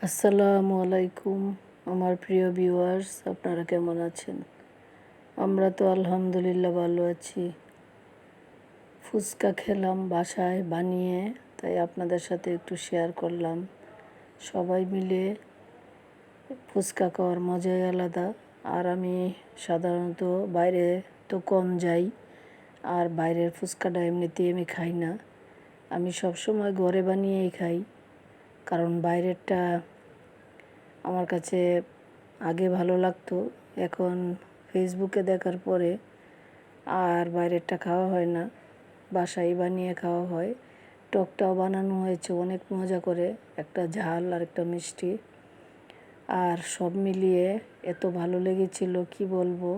আসসালামু আলাইকুম আমার প্রিয় ভিউয়ার্স, আপনারা কেমন আছেন? আমরা তো আলহামদুলিল্লাহ ভালো আছি। ফুচকা খেলাম বাসায় বানিয়ে, তাই আপনাদের সাথে একটু শেয়ার করলাম। সবাই মিলে ফুচকা খাওয়ার মজাই আলাদা। আর আমি সাধারণত বাইরে তো কম যাই, আর বাইরের ফুচকাটা এমনিতেই আমি খাই না। আমি সবসময় ঘরে বানিয়েই খাই, কারণ বাইরেরটা আমার কাছে আগে ভালো লাগতো, এখন ফেসবুকে দেখার পরে আর বাইরেরটা খাওয়া হয় না, বাসায় বানিয়ে খাওয়া হয়। টকটাও বানানো হয়েছে অনেক মজা করে, একটা ঝাল আর একটা মিষ্টি, আর সব মিলিয়ে এত ভালো লেগেছিল কি বলবো,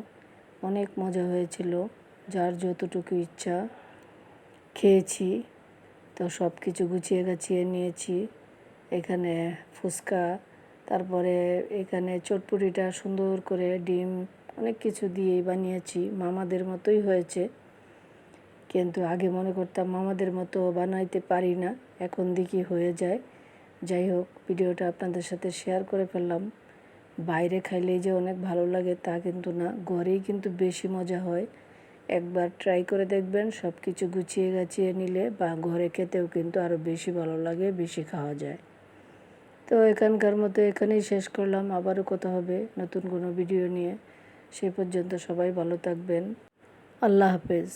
অনেক মজা হয়েছিল। যার যতটুকু ইচ্ছা খেয়েছি। তো সব কিছু গুছিয়ে গাছিয়ে নিয়েছি। এখানে ফুচকা, তারপরে এখানে চটপটিটা সুন্দর করে ডিম অনেক কিছু দিয়েই বানিয়েছি, মামাদের মতোই হয়েছে। কিন্তু আগে মনে করতাম মামাদের মতো বানাইতে পারি না, এখন দেখি হয়ে যায়। যাই হোক, ভিডিওটা আপনাদের সাথে শেয়ার করে ফেললাম। বাইরে খাইলেই যে অনেক ভালো লাগে তা কিন্তু না, ঘরেই কিন্তু বেশি মজা হয়। একবার ট্রাই করে দেখবেন, সব কিছু গুছিয়ে গাছিয়ে নিলে বা ঘরে খেতেও কিন্তু আরও বেশি ভালো লাগে, বেশি খাওয়া যায়। তো এখানকার মতো এখানেই শেষ করলাম, আবারও কথা হবে নতুন কোনো ভিডিও নিয়ে। সেই পর্যন্ত সবাই ভালো থাকবেন। আল্লাহ হাফেজ।